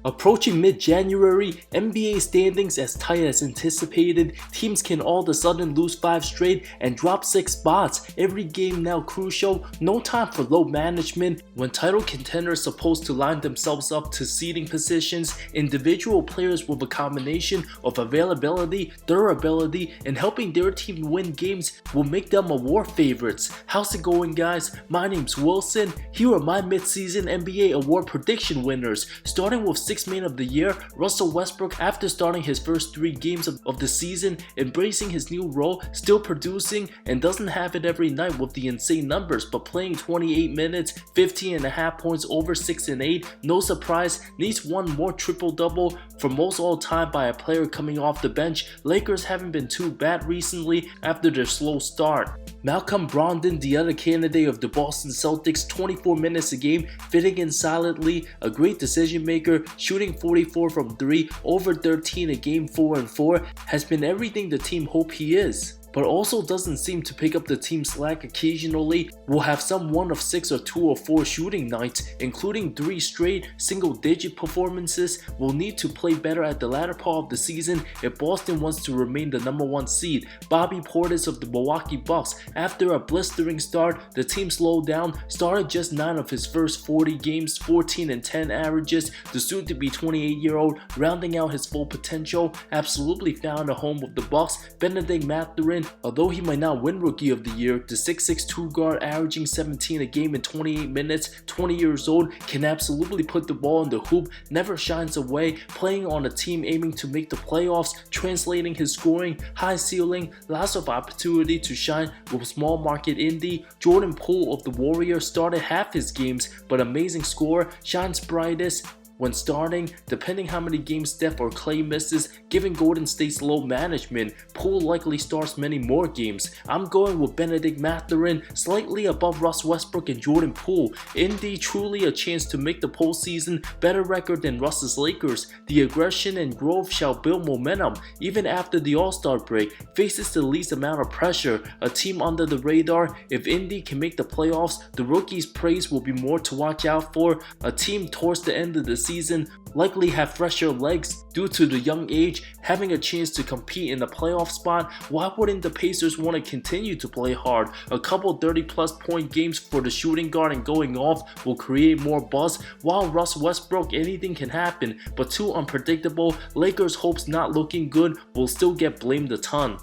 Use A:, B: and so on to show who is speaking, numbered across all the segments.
A: Approaching mid-January, NBA standings as tight as anticipated, teams can all of a sudden lose 5 straight and drop 6 spots. Every game now crucial, no time for load management. When title contenders supposed to line themselves up to seeding positions, individual players with a combination of availability, durability, and helping their team win games will make them award favorites. How's it going, guys? My name's Wilson. Here are my mid-season NBA award prediction winners, starting with 6th man of the year, Russell Westbrook. After starting his first 3 games of the season, embracing his new role, still producing, and doesn't have it every night with the insane numbers, but playing 28 minutes, 15.5 points, over 6 and 8, no surprise, needs one more triple-double for most all time by a player coming off the bench. Lakers haven't been too bad recently after their slow start. Malcolm Brogdon, the other candidate of the Boston Celtics, 24 minutes a game, fitting in solidly, a great decision maker, shooting 44 from 3, over 13 a game, 4-4, has been everything the team hoped he is, but also doesn't seem to pick up the team slack occasionally. Will have some 1 of 6 or 2 or 4 shooting nights, including 3 straight single-digit performances. Will need to play better at the latter part of the season if Boston wants to remain the number 1 seed. Bobby Portis of the Milwaukee Bucks, after a blistering start, the team slowed down, started just 9 of his first 40 games, 14 and 10 averages. The soon-to-be 28-year-old rounding out his full potential, absolutely found a home with the Bucks. Benedict Mathurin, although he might not win Rookie of the Year, the 6'6" 2 guard averaging 17 a game in 28 minutes, 20 years old, can absolutely put the ball in the hoop, never shines away, playing on a team aiming to make the playoffs, translating his scoring, high ceiling, lots of opportunity to shine with small market indie. Jordan Poole of the Warriors started half his games, but amazing score, shines brightest when starting, depending how many games Steph or Clay misses, given Golden State's low management. Poole likely starts many more games. I'm going with Benedict Mathurin, slightly above Russ Westbrook and Jordan Poole. Indy truly a chance to make the postseason, better record than Russ's Lakers. The aggression and growth shall build momentum, even after the All-Star break. Faces the least amount of pressure, a team under the radar. If Indy can make the playoffs, the rookie's praise will be more to watch out for. A team towards the end of the season likely have fresher legs due to the young age, having a chance to compete in the playoff spot. Why wouldn't the Pacers want to continue to play hard? A couple 30-plus point games for the shooting guard and going off will create more buzz. While Russ Westbrook, anything can happen, but too unpredictable. Lakers' hopes not looking good, will still get blamed a ton.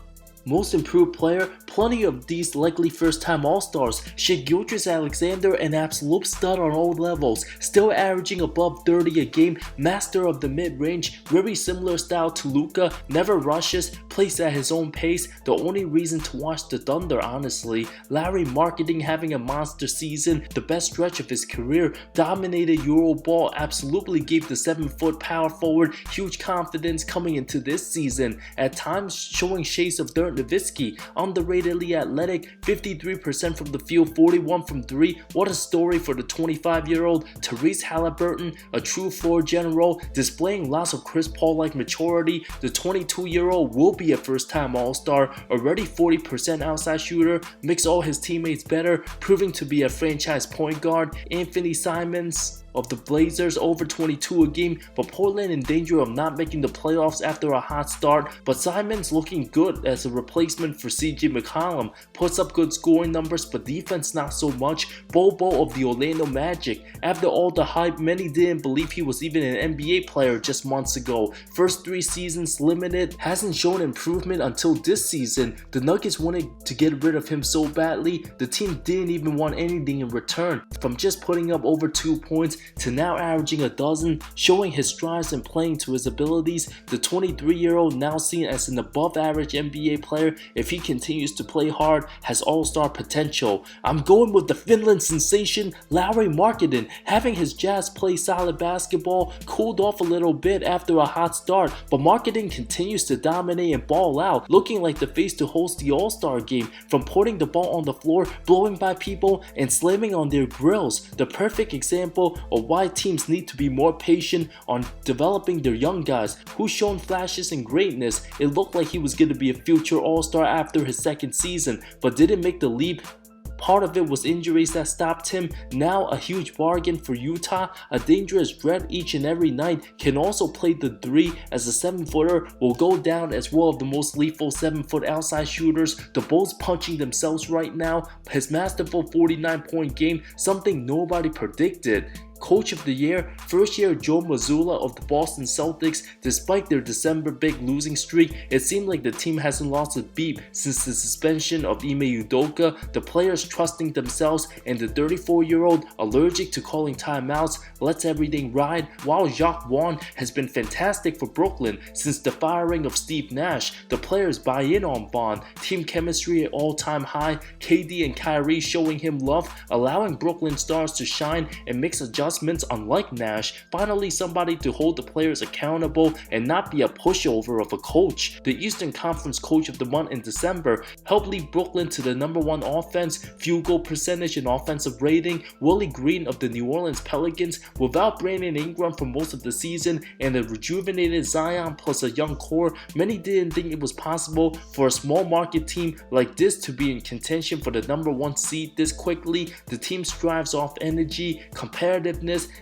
A: Most improved player, plenty of these likely first-time All-Stars. Gilgeous-Alexander, an absolute stud on all levels, still averaging above 30 a game, master of the mid-range, very similar style to Luka, never rushes, plays at his own pace, the only reason to watch the Thunder honestly. Larry Marketing having a monster season, the best stretch of his career, dominated Euroball, absolutely gave the 7-foot power forward huge confidence coming into this season, at times showing shades of Dirk Nowitzki, underratedly athletic, 53% from the field, 41 from 3. What a story for the 25-year-old. Tyrese Halliburton, a true floor general, displaying lots of Chris Paul-like maturity. The 22-year-old will be a first-time All-Star, already 40% outside shooter, makes all his teammates better, proving to be a franchise point guard. Anthony Simons of the Blazers, over 22 a game, but Portland in danger of not making the playoffs after a hot start. But Simons looking good as a replacement for CJ McCollum, puts up good scoring numbers, but defense not so much. Bobo of the Orlando Magic, after all the hype, many didn't believe he was even an NBA player just months ago. First 3 seasons limited, hasn't shown improvement until this season. The Nuggets wanted to get rid of him so badly, the team didn't even want anything in return. From just putting up over 2 points to now averaging a dozen, showing his strides and playing to his abilities. The 23-year-old, now seen as an above-average NBA player, if he continues to play hard, has all-star potential. I'm going with the Finland sensation, Larry Marketing, having his Jazz play solid basketball, cooled off a little bit after a hot start, but Marketing continues to dominate and ball out, looking like the face to host the All-Star game, from putting the ball on the floor, blowing by people, and slamming on their grills. The perfect example of why teams need to be more patient on developing their young guys, who's shown flashes and greatness. It looked like he was going to be a future All-Star after his second season, but didn't make the leap Part of it was injuries that stopped him. Now a huge bargain for Utah, a dangerous threat each and every night, can also play the 3 as a 7-footer, will go down as one of the most lethal 7-foot outside shooters. The Bulls punching themselves right now. His masterful 49-point game, something nobody predicted. Coach of the Year, first year Joe Mazzulla of the Boston Celtics. Despite their December big losing streak, it seemed like the team hasn't lost a beat since the suspension of Ime Udoka. The players trusting themselves, and the 34-year-old allergic to calling timeouts lets everything ride, while Jacques Vaughn has been fantastic for Brooklyn since the firing of Steve Nash. The players buy in on Vaughn, team chemistry at all-time high, KD and Kyrie showing him love, allowing Brooklyn stars to shine and mix adjustments unlike Nash. Finally, somebody to hold the players accountable and not be a pushover of a coach. The Eastern Conference Coach of the Month in December helped lead Brooklyn to the #1 offense, field goal percentage, and offensive rating. Willie Green of the New Orleans Pelicans, without Brandon Ingram for most of the season and a rejuvenated Zion plus a young core, many didn't think it was possible for a small market team like this to be in contention for the #1 seed this quickly. The team strives off energy, competitive,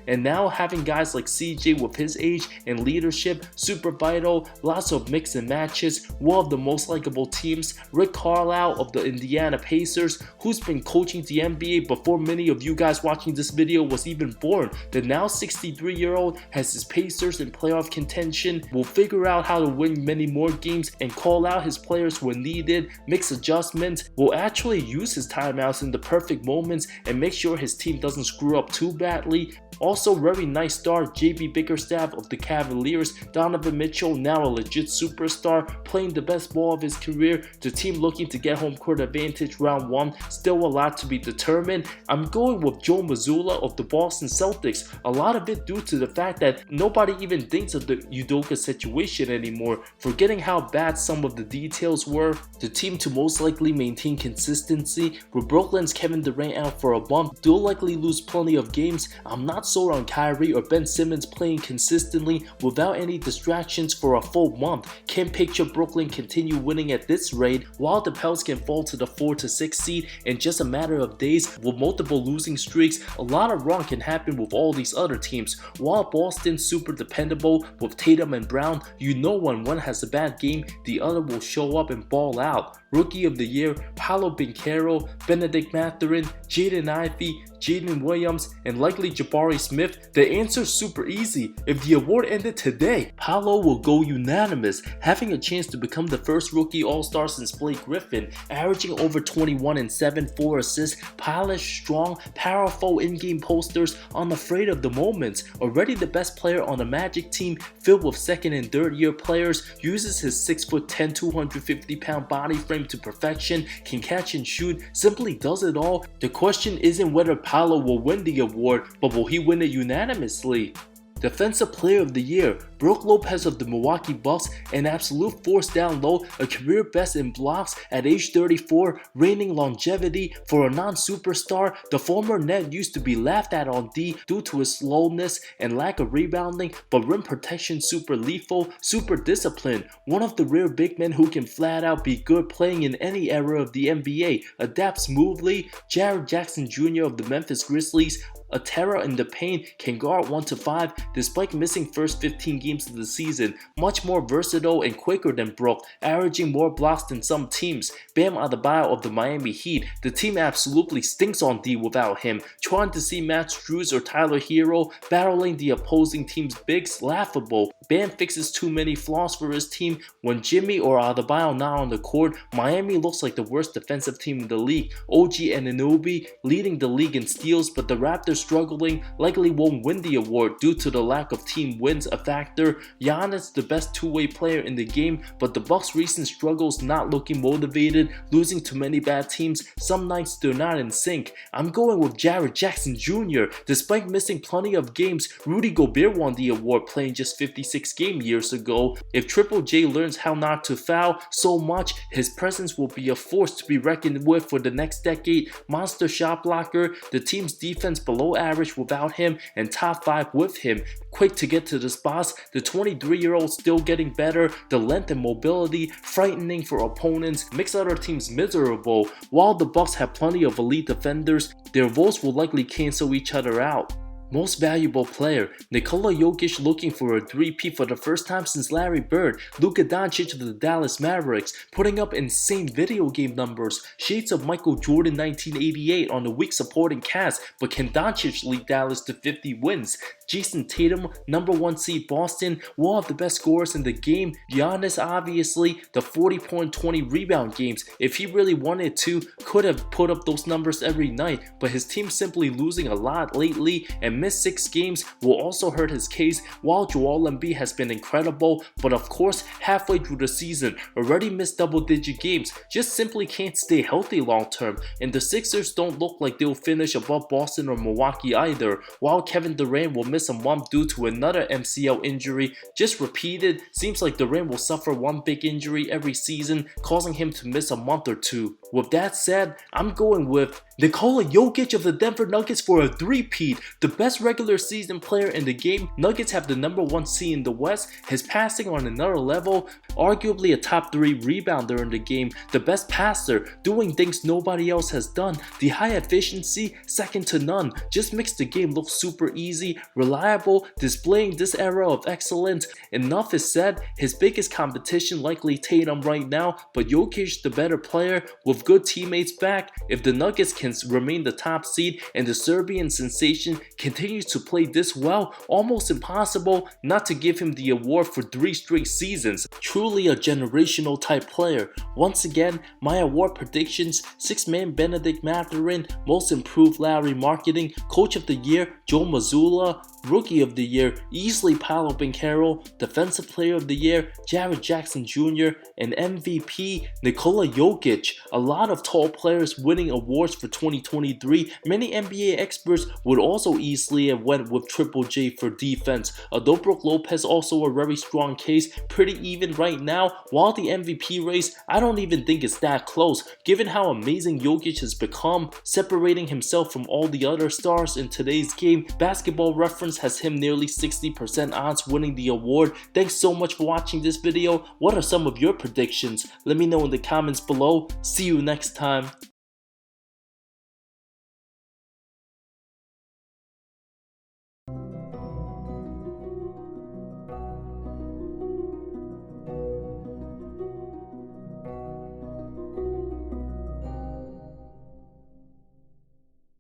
A: and now having guys like CJ with his age and leadership, super vital. Lots of mix and matches, one of the most likable teams. Rick Carlisle of the Indiana Pacers, who's been coaching the NBA before many of you guys watching this video was even born. The now 63-year-old has his Pacers in playoff contention, will figure out how to win many more games and call out his players when needed, mix adjustments, will actually use his timeouts in the perfect moments and make sure his team doesn't screw up too badly. Also, very nice start, JB Bickerstaff of the Cavaliers. Donovan Mitchell, now a legit superstar, playing the best ball of his career. The team looking to get home court advantage round 1. Still a lot to be determined. I'm going with Joe Mazzulla of the Boston Celtics. A lot of it due to the fact that nobody even thinks of the Udoka situation anymore, forgetting how bad some of the details were. The team to most likely maintain consistency. With Brooklyn's Kevin Durant out for a month, they'll likely lose plenty of games. I'm not sold on Kyrie or Ben Simmons playing consistently without any distractions for a full month. Can't picture Brooklyn continue winning at this rate, while the Pels can fall to the 4 to 6 seed in just a matter of days with multiple losing streaks. A lot of wrong can happen with all these other teams. While Boston's super dependable with Tatum and Brown, you know when one has a bad game, the other will show up and ball out. Rookie of the Year, Paolo Banchero, Benedict Mathurin, Jaden Ivey, Jaden Williams, and likely Jabari Smith. The answer's super easy. If the award ended today, Paolo will go unanimous, having a chance to become the first rookie all-star since Blake Griffin, averaging over 21 and 7, 4 assists, polished, strong, powerful in-game posters, unafraid of the moments. Already the best player on a Magic team filled with second and third year players, uses his 6'10", 250-pound body frame to perfection, can catch and shoot, simply does it all. The question isn't whether Paolo will win the award, but will he win it unanimously? Defensive Player of the Year, Brook Lopez of the Milwaukee Bucks, an absolute force down low, a career best in blocks at age 34, reigning longevity for a non-superstar. The former Net used to be laughed at on D due to his slowness and lack of rebounding, but rim protection super lethal, super disciplined. One of the rare big men who can flat out be good playing in any era of the NBA, adapts smoothly. Jared Jackson Jr. of the Memphis Grizzlies, a terror in the paint, can guard 1 to 5 despite missing first 15 games of the season. Much more versatile and quicker than Brook, averaging more blocks than some teams. Bam Adebayo of the Miami Heat, the team absolutely stinks on D without him. Trying to see Matt Strus or Tyler Hero battling the opposing team's bigs, laughable. Bam fixes too many flaws for his team. When Jimmy or Adebayo not on the court, Miami looks like the worst defensive team in the league. OG Anunoby leading the league in steals, but the Raptors struggling, likely won't win the award due to the lack of team wins a factor. Giannis the best two-way player in the game, but the Bucks' recent struggles not looking motivated, losing to many bad teams. Some nights they're not in sync. I'm going with Jared Jackson Jr. Despite missing plenty of games, Rudy Gobert won the award playing just 56 games years ago. If Triple J learns how not to foul so much, his presence will be a force to be reckoned with for the next decade. Monster shot blocker, the team's defense below average without him and top 5 with him. Quick to get to the spots, The 23-year-old still getting better, the length and mobility frightening for opponents makes other teams miserable. While the Bucks have plenty of elite defenders, their votes will likely cancel each other out. Most valuable player, Nikola Jokic looking for a 3-peat for the first time since Larry Bird. Luka Doncic of the Dallas Mavericks putting up insane video game numbers, shades of Michael Jordan 1988 on the weak supporting cast, but can Doncic lead Dallas to 50 wins? Jason Tatum, #1 seed Boston, one of the best scorers in the game. Giannis obviously, the 40-point, 20-rebound games. If he really wanted to, could have put up those numbers every night, but his team simply losing a lot lately and missed 6 games will also hurt his case, while Joel Embiid has been incredible, but of course halfway through the season already missed double-digit games, just simply can't stay healthy long term, and the Sixers don't look like they'll finish above Boston or Milwaukee either, while Kevin Durant will miss a month due to another MCL injury, just repeated. Seems like Durant will suffer one big injury every season, causing him to miss a month or two. With that said, I'm going with Nikola Jokic of the Denver Nuggets for a 3-peat, the best regular season player in the game. Nuggets have the #1 seed in the West, his passing on another level, arguably a top 3 rebounder in the game, the best passer, doing things nobody else has done, the high efficiency, second to none, just makes the game look super easy, reliable, displaying this era of excellence. Enough is said, his biggest competition likely Tatum right now, but Jokic the better player with good teammates back. If the Nuggets can remain the top seed and the Serbian sensation continues to play this well, almost impossible not to give him the award for 3 straight seasons. Truly a generational type player. Once again, my award predictions: 6-man Benedict Mathurin, most improved Lowry Marketing, Coach of the Year Joe Mazzulla, Rookie of the Year easily Paolo Banchero, Defensive Player of the Year Jared Jackson Jr., and MVP Nikola Jokic. A lot of tall players winning awards for 2023. Many NBA experts would also easily have went with Triple J for defense, although Brook Lopez also a very strong case, pretty even right now. While the MVP race, I don't even think it's that close, given how amazing Jokic has become, separating himself from all the other stars in today's game. Basketball Reference has him nearly 60% odds winning the award. Thanks so much for watching this video. What are some of your predictions? Let me know in the comments below. See you next time.